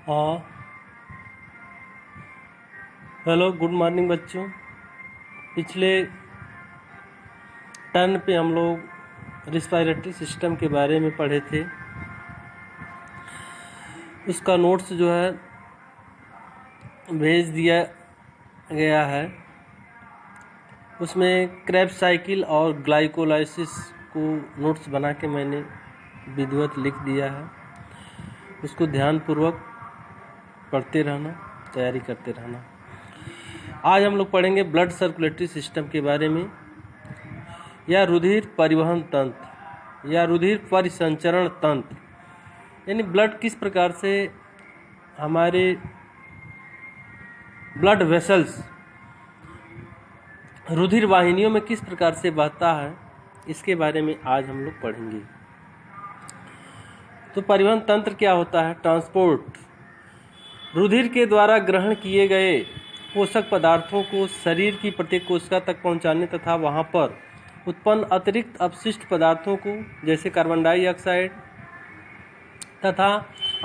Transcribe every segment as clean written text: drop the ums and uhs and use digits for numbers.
हाँ। Hello, good morning बच्चों। पिछले टर्न पे हम लोग रिस्पायरेटरी सिस्टम के बारे में पढ़े थे। उसका नोट्स जो है भेज दिया गया है। उसमें क्रेब्स साइकिल और ग्लाइकोलाइसिस को नोट्स बना के मैंने विधिवत लिख दिया है। उसको ध्यानपूर्वक पढ़ते रहना, तैयारी करते रहना। आज हम लोग पढ़ेंगे ब्लड सर्कुलेटरी सिस्टम के बारे में, या रुधिर परिवहन तंत्र या रुधिर परिसंचरण तंत्र, यानी ब्लड किस प्रकार से हमारे ब्लड वेसल्स रुधिर वाहिनियों में किस प्रकार से बहता है, इसके बारे में आज हम लोग पढ़ेंगे। तो परिवहन तंत्र क्या होता है? ट्रांसपोर्ट। रुधिर के द्वारा ग्रहण किए गए पोषक पदार्थों को शरीर की प्रत्येक कोशिका तक पहुंचाने तथा वहां पर उत्पन्न अतिरिक्त अपशिष्ट पदार्थों को, जैसे कार्बन डाइऑक्साइड तथा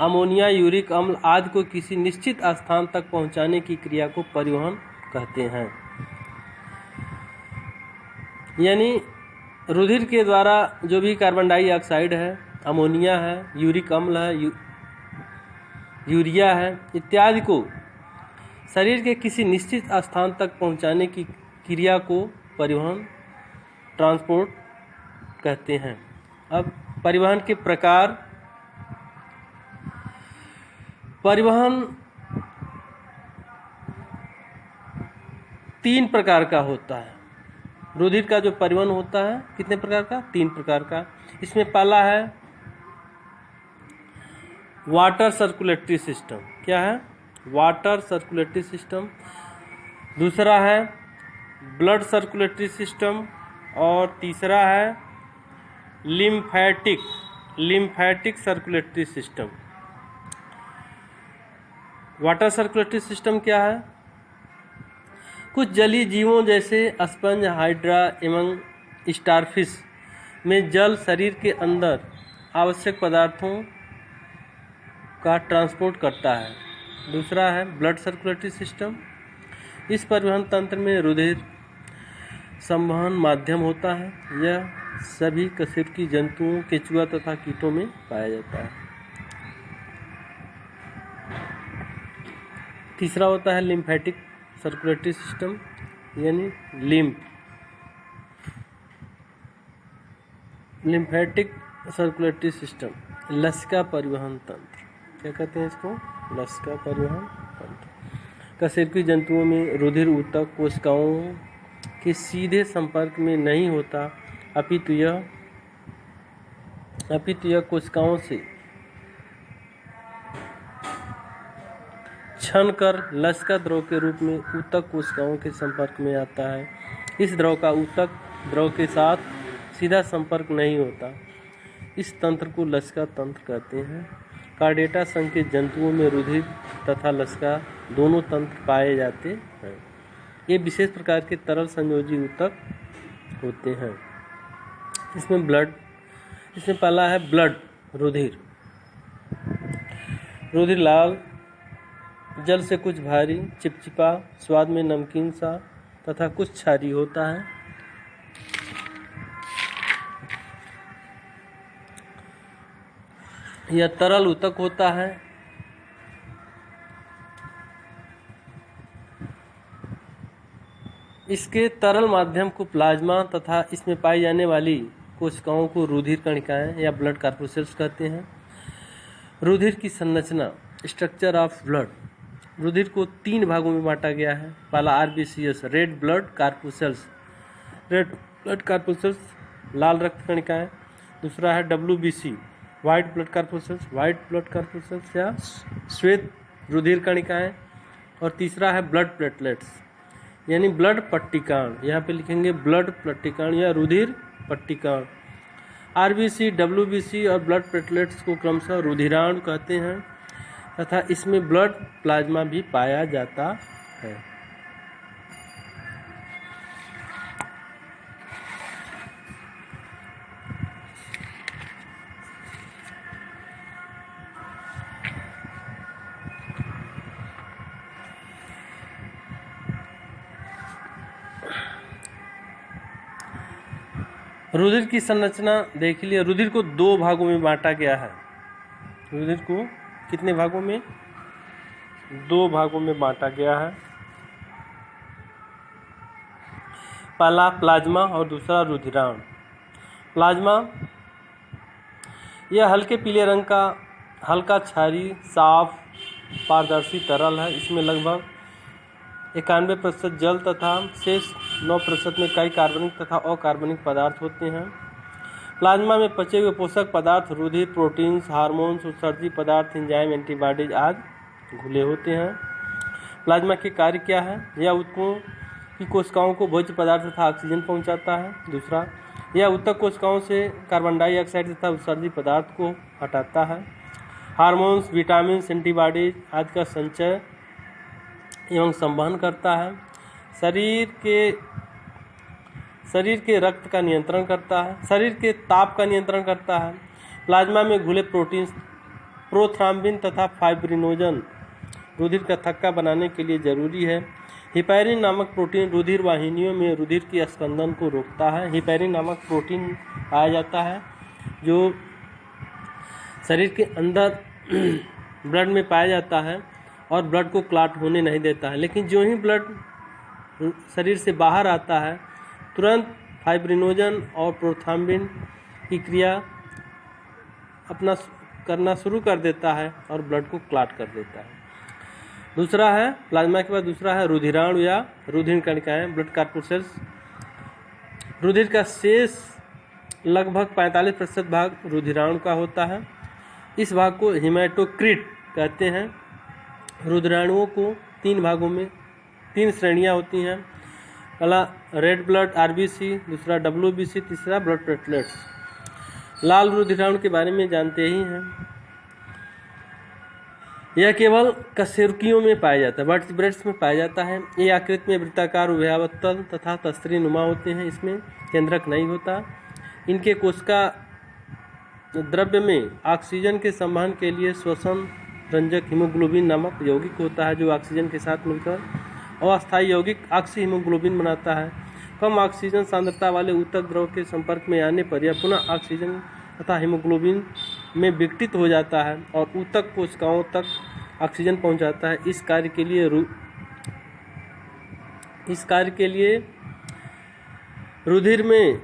अमोनिया, यूरिक अम्ल आदि को किसी निश्चित स्थान तक पहुंचाने की क्रिया को परिवहन कहते हैं। यानी रुधिर के द्वारा जो भी कार्बन डाइऑक्साइड है, अमोनिया है, यूरिक अम्ल है, यूरिया है इत्यादि को शरीर के किसी निश्चित स्थान तक पहुंचाने की क्रिया को परिवहन, ट्रांसपोर्ट कहते हैं। अब परिवहन के प्रकार। परिवहन 3 प्रकार का होता है। रुधिर का जो परिवहन होता है कितने प्रकार का? 3 प्रकार का। इसमें पहला है वाटर सर्कुलेटरी सिस्टम। क्या है? Water circulatory system. दूसरा है ब्लड सर्कुलेटरी सिस्टम, और तीसरा है lymphatic circulatory system. Water circulatory system क्या है? कुछ जलीय जीवों जैसे स्पंज, हाइड्रा एवं स्टारफिश में जल शरीर के अंदर आवश्यक पदार्थों का ट्रांसपोर्ट करता है। दूसरा है ब्लड सर्कुलेटरी सिस्टम। इस परिवहन तंत्र में रुधिर संवहन माध्यम होता है। यह सभी कशेरुकी जंतुओं, केंचुआ तथा कीटों में पाया जाता है। तीसरा होता है लिम्फेटिक सर्कुलेटरी सिस्टम, यानी लिम्फेटिक सर्कुलेटरी सिस्टम, लसिका परिवहन तंत्र। क्या कहते हैं इसको? लसिका परिवहन तंत्र। कशेरुकी जंतुओं में रुधिर ऊतक कोशिकाओं के सीधे संपर्क में नहीं होता, अपितु यह कोशिकाओं से छन कर लसिका द्रव के रूप में ऊतक कोशिकाओं के संपर्क में आता है। इस द्रव का ऊतक द्रव के साथ सीधा संपर्क नहीं होता। इस तंत्र को लसिका तंत्र कहते हैं। कार्डेटा संघ के जंतुओं में रुधिर तथा लसिका दोनों तंत्र पाए जाते हैं। ये विशेष प्रकार के तरल संयोजी ऊतक होते हैं। इसमें पहला है ब्लड, रुधिर लाल, जल से कुछ भारी, चिपचिपा, स्वाद में नमकीन सा तथा कुछ क्षारीय होता है। यह तरल ऊतक होता है। इसके तरल माध्यम को प्लाज्मा तथा इसमें पाई जाने वाली कोशिकाओं को रुधिर कणिकाएं या ब्लड कार्पुसेल्स कहते हैं। रुधिर की संरचना, स्ट्रक्चर ऑफ ब्लड। रुधिर को 3 भागों में बांटा गया है। पहला RBCS, रेड ब्लड कार्पुसेल्स, लाल रक्त कणिकाएं। दूसरा है WBC, व्हाइट ब्लड कार्पुसेल्स या श्वेत रुधिर कणिकाएं। और तीसरा है ब्लड प्लेटलेट्स, यानी ब्लड पट्टिकाण। यहाँ पे लिखेंगे ब्लड पट्टिकाण या रुधिर पट्टिकाण। RBC, WBC और ब्लड प्लेटलेट्स को क्रमशः रुधिराणु कहते हैं तथा इसमें ब्लड प्लाज्मा भी पाया जाता है। रुधिर की संरचना देख लिया। रुधिर को 2 भागों में बांटा गया है। रुधिर को कितने भागों में? 2 भागों में बांटा गया है। पहला प्लाज्मा और दूसरा रुधिराण। प्लाज्मा यह हल्के पीले रंग का हल्का क्षारीय साफ पारदर्शी तरल है। इसमें लगभग 91% जल तथा शेष 9% में कई कार्बनिक तथा अकार्बनिक पदार्थ होते हैं। प्लाज्मा में पचे हुए पोषक पदार्थ रुधिर, प्रोटीन्स, हार्मोन्स, उत्सर्जी पदार्थ, एंजाइम, एंटीबॉडीज आदि घुले होते हैं। प्लाज्मा के कार्य क्या है? यह ऊतकों की कोशिकाओं को भोज्य पदार्थ तथा ऑक्सीजन पहुंचाता है। दूसरा, यह ऊतक कोशिकाओं से कार्बन डाइऑक्साइड तथा उत्सर्जी पदार्थ को हटाता है। हार्मोन्स, विटामिन, एंटीबॉडीज आदि का संचय एवं संवहन करता है। शरीर के रक्त का नियंत्रण करता है। शरीर के ताप का नियंत्रण करता है। प्लाज्मा में घुले प्रोटीन्स प्रोथ्राम्बिन तथा फाइब्रिनोजन रुधिर का थक्का बनाने के लिए जरूरी है। हिपैरिन नामक प्रोटीन रुधिर वाहिनियों में रुधिर के स्पंदन को रोकता है। हिपैरिन नामक प्रोटीन पाया जाता है जो शरीर के अंदर ब्लड में पाया जाता है और ब्लड को क्लॉट होने नहीं देता है। लेकिन जो ही ब्लड शरीर से बाहर आता है तुरंत फाइब्रिनोजन और प्रोथ्राम्बिन की क्रिया अपना करना शुरू कर देता है और ब्लड को क्लॉट कर देता है। दूसरा है प्लाज्मा के बाद दूसरा है रुधिराणु या रुधिर कणिकाएं, ब्लड कार्पुसेल्स। रुधिर का शेष लगभग 45% भाग रुधिराणु का होता है। इस भाग को हेमाटोक्रिट कहते हैं। रुधिराणुओं को 3 भागों में 3 श्रेणियां होती हैं। पहला रेड ब्लड आरबीसी, दूसरा डब्ल्यूबीसी, तीसरा ब्लड प्लेटलेट्स। लाल रुधिराणु के बारे में जानते ही हैं। यह केवल कशेरुकियों में पाया जाता है, वर्टिब्रेट्स में पाया जाता है। ये आकृति में वृत्ताकार, उभयावतल तथा तस्त्री नुमा होते हैं। इसमें केंद्रक नहीं होता। इनके कोशिका द्रव्य में ऑक्सीजन के संवहन के लिए श्वसन रंजक हीमोग्लोबिन नामक यौगिक होता है जो ऑक्सीजन के साथ मिलकर अस्थायी यौगिक ऑक्सी हीमोग्लोबिन बनाता है। कम ऑक्सीजन सांद्रता वाले ऊतक द्रव के संपर्क में आने पर यह पुनः ऑक्सीजन तथा हीमोग्लोबिन में विघटित हो जाता है और ऊतक कोशिकाओं तक ऑक्सीजन पहुंचाता है। इस कार्य के लिए रुधिर में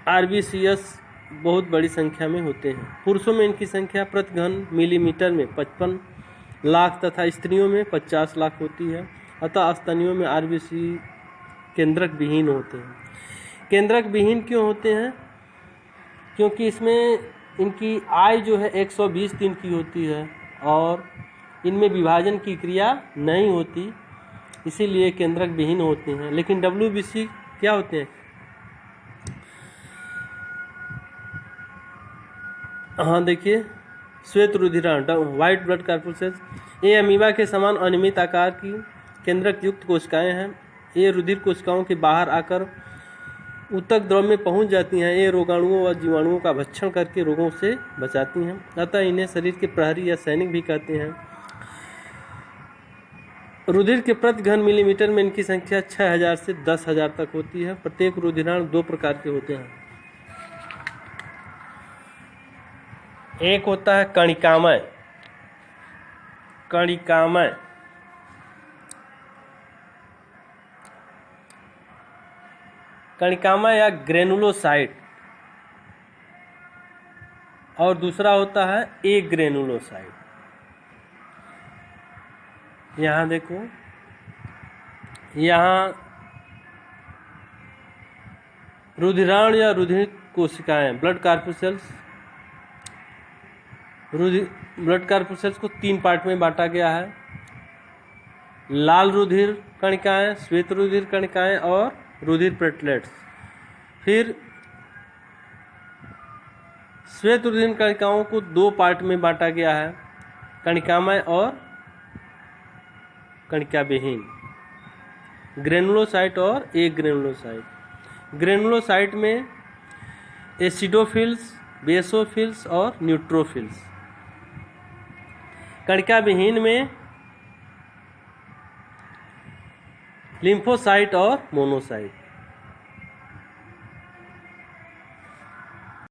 आरबीसीएस बहुत बड़ी संख्या में होते हैं। पुरुषों में इनकी संख्या प्रति घन मिलीमीटर में 55 लाख तथा स्त्रियों में 50 लाख होती है। अतः स्तनियों में आरबीसी केंद्रक विहीन होते हैं। केंद्रक विहीन क्यों होते हैं? क्योंकि इसमें इनकी आय जो है 120 दिन की होती है और इनमें विभाजन की क्रिया नहीं होती, इसीलिए केंद्रक विहीन होते हैं। लेकिन डब्ल्यूबीसी क्या होते हैं? हाँ देखिए, श्वेत रुधिराणु व्हाइट ब्लड कार्पुसेल्स। ये अमीबा के समान अनियमित आकार की केंद्रक युक्त कोशिकाएं हैं। ये रुधिर कोशिकाओं के बाहर आकर ऊतक द्रव में पहुंच जाती हैं। ये रोगाणुओं व जीवाणुओं का भक्षण करके रोगों से बचाती हैं। अतः इन्हें शरीर के प्रहरी या सैनिक भी कहते हैं। रुधिर के प्रति घन मिलीमीटर में इनकी संख्या 6000 से 10,000 तक होती है। प्रत्येक रुधिराणु 2 प्रकार के होते हैं। एक होता है कणिकामय। कणिकामय या ग्रेनुलोसाइट, और दूसरा होता है एग्रेनुलोसाइट। यहाँ देखो, यहाँ रुधिराणु या रुधिर कोशिकाएं ब्लड कार्पुसेल्स। ब्लड कार्पुसेल्स को 3 पार्ट में बांटा गया है। लाल रुधिर कणिकाएं, श्वेत रुधिर कणिकाएं और रुधिर प्लेटलेट्स। फिर श्वेत रुधिर कणिकाओं को 2 पार्ट में बांटा गया है, कणिकामय और कणिका विहीन, ग्रेनुलोसाइट और एग्रेनुलोसाइट। ग्रेनुलोसाइट में एसिडोफिल्स, बेसोफिल्स और न्यूट्रोफिल्स। कणिका विहीन में लिम्फोसाइट और मोनोसाइट।